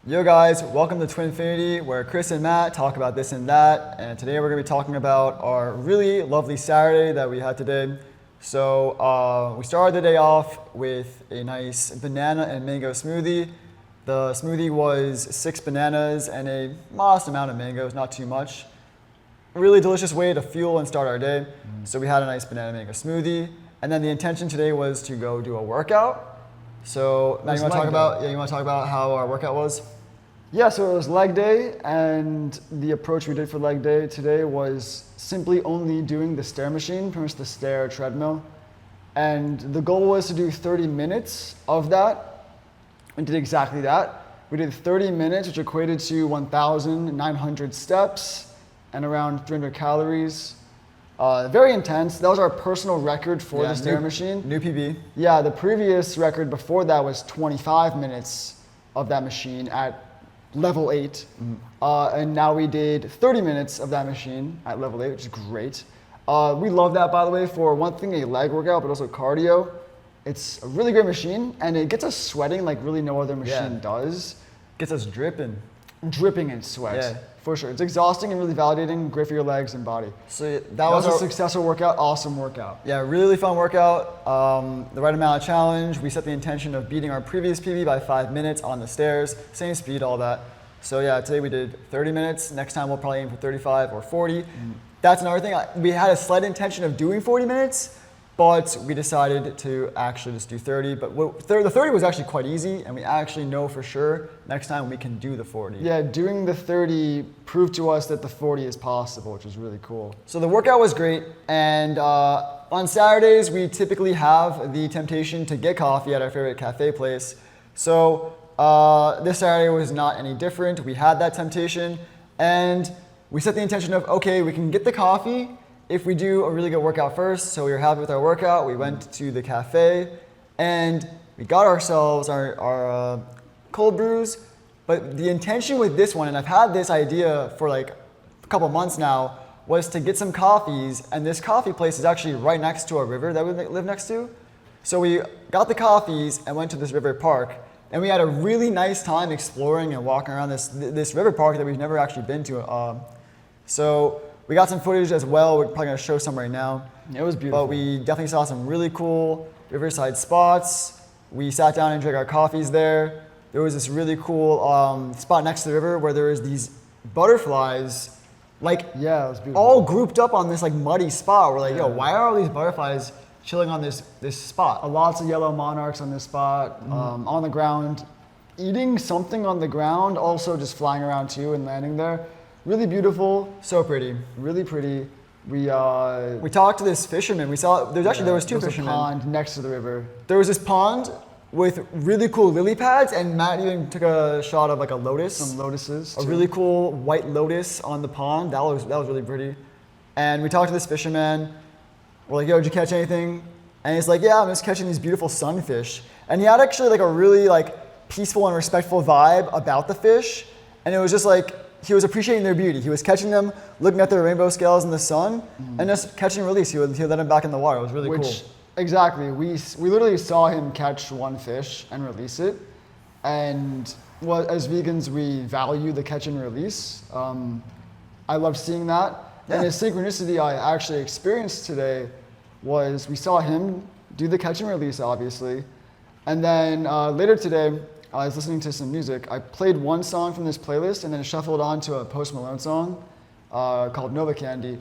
Yo guys, welcome to Twinfinity, where Chris and Matt talk about this and that, and today we're going to be talking about our really lovely Saturday that we had today. So we started the day off with a nice banana and mango smoothie. The smoothie was 6 bananas and a modest amount of mangoes, not too much. A really delicious way to fuel and start our day. So we had a nice banana mango smoothie, and then the intention today was to go do a workout. So Matt, you want to talk about how our workout was? Yeah, so it was leg day, and the approach we did for leg day today was simply only doing the stair machine, pretty much the stair treadmill. And the goal was to do 30 minutes of that. We did exactly that. We did 30 minutes, which equated to 1,900 steps and around 300 calories. Very intense. That was our personal record for the stair machine. New PB. Yeah, the previous record before that was 25 minutes of that machine at level 8. And now we did 30 minutes of that machine at level 8, which is great. We love that, by the way, for one thing, a leg workout, but also cardio. It's a really great machine, and it gets us sweating like really no other machine does. Gets us dripping. Dripping in sweat, for sure. It's exhausting and really validating, great for your legs and body. So that was a successful workout, awesome workout. Yeah, really fun workout. The right amount of challenge. We set the intention of beating our previous PB by 5 minutes on the stairs, same speed, all that. So yeah, today we did 30 minutes. Next time we'll probably aim for 35 or 40. That's another thing. We had a slight intention of doing 40 minutes, but we decided to actually just do 30. But the 30 was actually quite easy, and we actually know for sure next time we can do the 40. Yeah, doing the 30 proved to us that the 40 is possible, which was really cool. So the workout was great, and on Saturdays we typically have the temptation to get coffee at our favorite cafe place. So this Saturday was not any different. We had that temptation, and we set the intention of, okay, we can get the coffee if we do a really good workout first. So we were happy with our workout. We went to the cafe, and we got ourselves our cold brews. But the intention with this one, and I've had this idea for like a couple months now, was to get some coffees, and this coffee place is actually right next to a river that we live next to. So we got the coffees and went to this river park. And we had a really nice time exploring and walking around this river park that we've never actually been to. So we got some footage as well. We're probably going to show some right now. It was beautiful. But we definitely saw some really cool riverside spots. We sat down and drank our coffees there. There was this really cool spot next to the river where there was these butterflies, like it was beautiful. All grouped up on this like muddy spot. We're like, yo, why are all these butterflies chilling on this spot? Lots of yellow monarchs on this spot, on the ground, eating something on the ground, also just flying around too and landing there. Really beautiful. So pretty. Really pretty. We talked to this fisherman. We saw there was two fishermen. A pond next to the river. There was this pond with really cool lily pads, and Matt even took a shot of like a lotus. Some lotuses. A really cool white lotus on the pond. That was really pretty. And we talked to this fisherman. We're like, yo, did you catch anything? And he's like, yeah, I'm just catching these beautiful sunfish. And he had actually like a really like peaceful and respectful vibe about the fish. And it was just like, he was appreciating their beauty. He was catching them, looking at their rainbow scales in the sun, and just catch and release. He would let them back in the water. It was really cool. Exactly. We literally saw him catch one fish and release it. And as vegans, we value the catch and release. I love seeing that. Yeah. And the synchronicity I actually experienced today was we saw him do the catch and release, obviously. And then later today, I was listening to some music. I played one song from this playlist and then shuffled on to a Post Malone song called Nova Candy.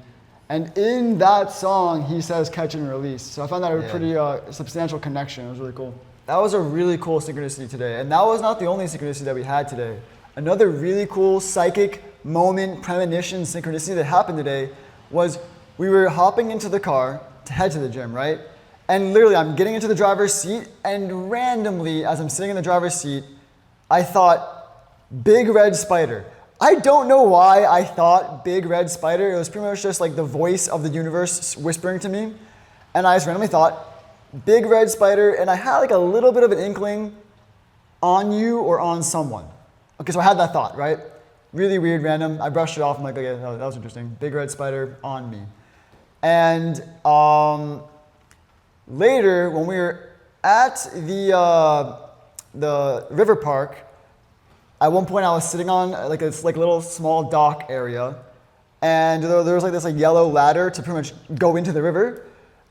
And in that song, he says catch and release. So I found that a pretty substantial connection. It was really cool. That was a really cool synchronicity today. And that was not the only synchronicity that we had today. Another really cool psychic moment, premonition, synchronicity that happened today was we were hopping into the car to head to the gym, right? And literally I'm getting into the driver's seat, and randomly as I'm sitting in the driver's seat, I thought, big red spider. I don't know why I thought big red spider. It was pretty much just like the voice of the universe whispering to me. And I just randomly thought, big red spider, and I had like a little bit of an inkling on you or on someone. Okay, so I had that thought, right? Really weird, random. I brushed it off. I'm like, okay, that was interesting. Big red spider on me. And later, when we were at the river park, at one point I was sitting on like this like little small dock area, and there was like this like yellow ladder to pretty much go into the river.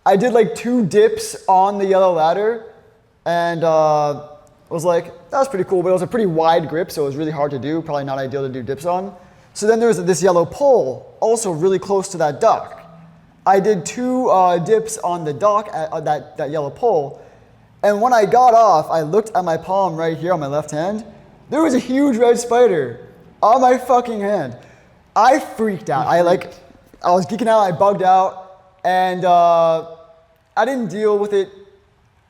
I did like 2 dips on the yellow ladder, and was like, that was pretty cool, but it was a pretty wide grip, so it was really hard to do, probably not ideal to do dips on. So then there was this yellow pole, also really close to that dock. I did 2 dips on the dock at that yellow pole, and when I got off, I looked at my palm right here on my left hand. There was a huge red spider on my fucking hand. I freaked out. I was geeking out, I bugged out, and I didn't deal with it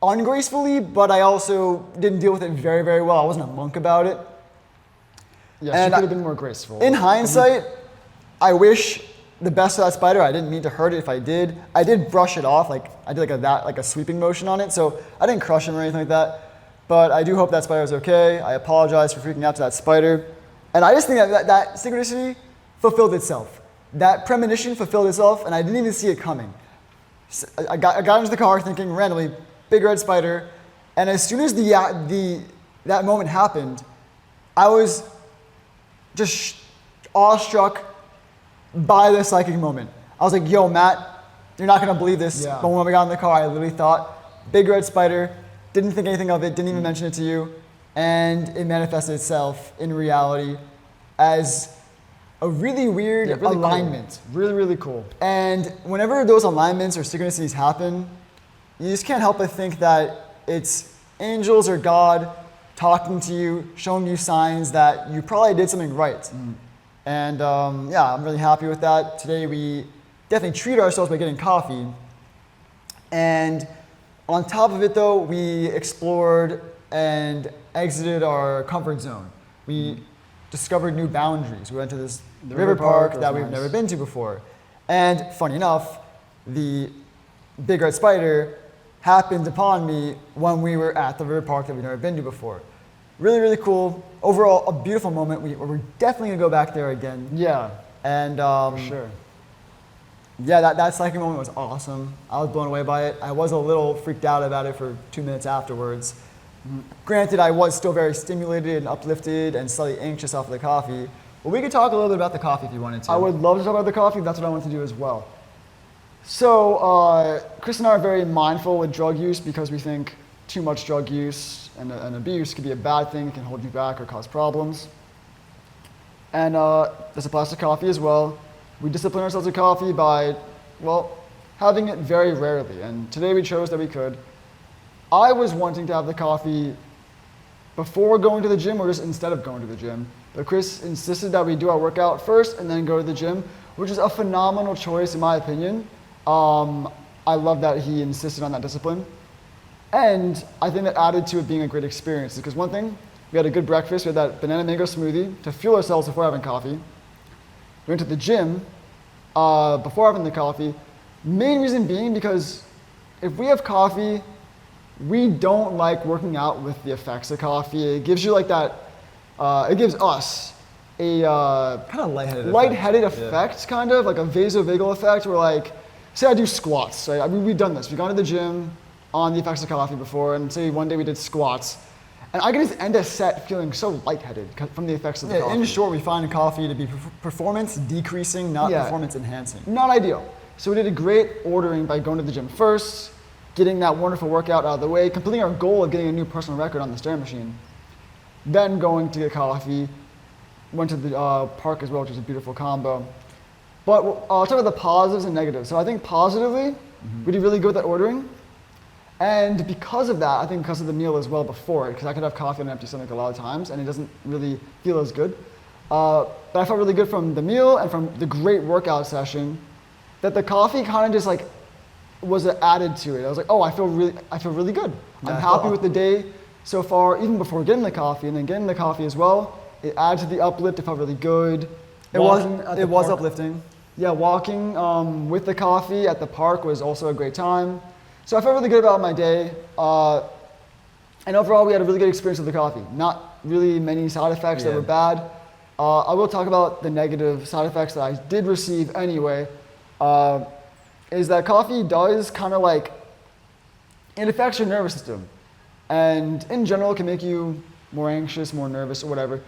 ungracefully, but I also didn't deal with it very, very well. I wasn't a monk about it. Yes, And you could have been more graceful. In hindsight, I wish the best for that spider. I didn't mean to hurt it if I did. I did brush it off, like I did like a sweeping motion on it, so I didn't crush him or anything like that. But I do hope that spider was okay. I apologize for freaking out to that spider. And I just think that synchronicity fulfilled itself. That premonition fulfilled itself, and I didn't even see it coming. So I got into the car thinking randomly, big red spider, and as soon as that moment happened, I was just awestruck by the psychic moment. I was like, yo, Matt, you're not gonna believe this, Yeah. but when we got in the car, I literally thought, big red spider, didn't think anything of it, didn't even mention it to you, and it manifested itself in reality as a really weird really alignment. Cool. Really, really cool. And whenever those alignments or synchronicities happen, you just can't help but think that it's angels or God talking to you, showing you signs that you probably did something right. And yeah, I'm really happy with that. Today we definitely treat ourselves by getting coffee. And on top of it though, we explored and exited our comfort zone. We discovered new boundaries. We went to this river park that we've never been to before. And funny enough, the big red spider happened upon me when we were at the river park that we've never been to before. Really, really cool. Overall, a beautiful moment. We're definitely gonna go back there again. Yeah, And for sure. yeah, that psychic moment was awesome. I was blown away by it. I was a little freaked out about it for 2 minutes afterwards. Granted, I was still very stimulated and uplifted and slightly anxious off of the coffee. But we could talk a little bit about the coffee if you wanted to. I would love to talk about the coffee. That's what I want to do as well. So Chris and I are very mindful with drug use because we think too much drug use and abuse could be a bad thing. It can hold you back or cause problems. And this applies to coffee as well. We discipline ourselves with coffee by, well, having it very rarely. And today we chose that we could. I was wanting to have the coffee before going to the gym or just instead of going to the gym. But Chris insisted that we do our workout first and then go to the gym, which is a phenomenal choice in my opinion. I love that he insisted on that discipline. And I think that added to it being a great experience because one thing, we had a good breakfast. We had that banana mango smoothie to fuel ourselves before having coffee. We went to the gym before having the coffee. Main reason being because if we have coffee, we don't like working out with the effects of coffee. It gives you like that, it gives us a kind of lightheaded effect, kind of like a vasovagal effect where like, say I do squats, right? I mean, we've done this. We've gone to the gym on the effects of coffee before and say one day we did squats. And I can just end a set feeling so lightheaded from the effects of the coffee. In short, we find coffee to be performance decreasing, not performance enhancing. Not ideal. So we did a great ordering by going to the gym first, getting that wonderful workout out of the way, completing our goal of getting a new personal record on the stair machine. Then going to get coffee, went to the park as well, which was a beautiful combo. But I'll talk about the positives and negatives. So I think positively, we did really good with that ordering. And because of that, I think because of the meal as well before it, because I could have coffee on an empty stomach a lot of times and it doesn't really feel as good. But I felt really good from the meal and from the great workout session that the coffee kind of just like was added to it. I was like, oh, I feel really good. I'm happy with the day so far, even before getting the coffee and then getting the coffee as well. It added to the uplift. It felt really good. It was uplifting. Yeah, walking with the coffee at the park was also a great time. So I felt really good about my day. And overall, we had a really good experience with the coffee. Not really many side effects that were bad. I will talk about the negative side effects that I did receive anyway. Is that coffee does kind of like, it affects your nervous system. And in general, it can make you more anxious, more nervous, or whatever.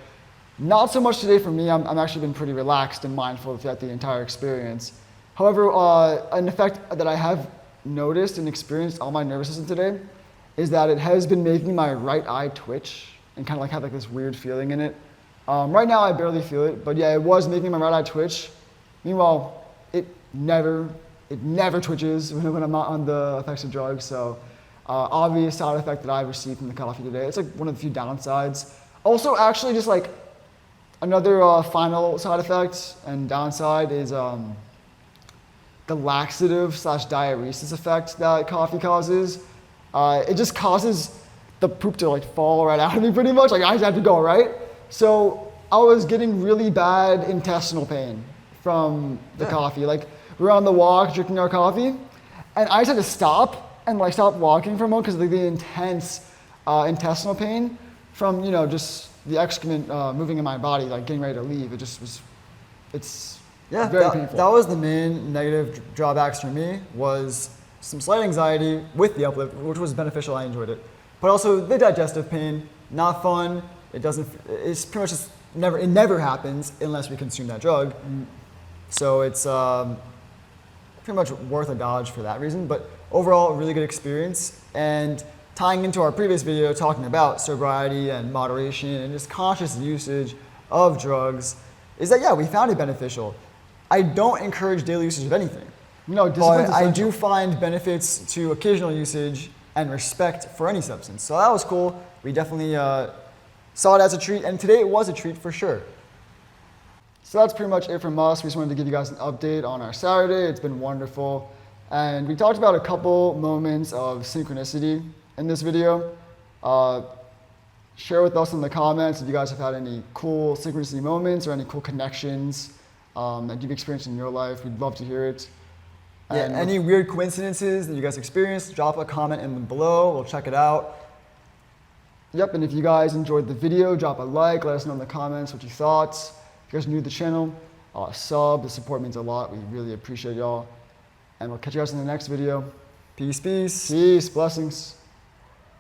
Not so much today for me. I'm actually been pretty relaxed and mindful throughout the entire experience. However, an effect that I have noticed and experienced on my nervous system today is that it has been making my right eye twitch and kind of like have like this weird feeling in it. Right now I barely feel it, but yeah, it was making my right eye twitch. Meanwhile, it never twitches when I'm not on the effects of drugs. So obvious side effect that I received from the coffee today. It's like one of the few downsides. Also, actually, just like another final side effect and downside is the laxative / diuresis effect that coffee causes. It just causes the poop to like fall right out of me pretty much. Like I just have to go, right? So I was getting really bad intestinal pain from the coffee. Like we were on the walk drinking our coffee and I just had to stop and like stop walking for a moment because of the intense intestinal pain from, you know, just the excrement moving in my body, like getting ready to leave. It just was, it's very painful. That was the main negative drawbacks for me, was some slight anxiety with the uplift, which was beneficial. I enjoyed it. But also the digestive pain, not fun. It's pretty much just it never happens unless we consume that drug. So it's pretty much worth a dodge for that reason. But overall, really good experience. And tying into our previous video talking about sobriety and moderation and just conscious usage of drugs is that, yeah, we found it beneficial. I don't encourage daily usage of anything. No, but I do find benefits to occasional usage and respect for any substance. So that was cool. We definitely saw it as a treat, and today it was a treat for sure. So that's pretty much it from us. We just wanted to give you guys an update on our Saturday. It's been wonderful. And we talked about a couple moments of synchronicity in this video. Share with us in the comments if you guys have had any cool synchronicity moments or any cool connections that you've experienced in your life. We'd love to hear it. Yeah, And any weird coincidences that you guys experienced, drop a comment in below. We'll check it out. Yep, and if you guys enjoyed the video, drop a like, let us know in the comments what you thought. If you guys are new to the channel, sub, the support means a lot. We really appreciate y'all. And we'll catch you guys in the next video. Peace, peace. Peace, blessings.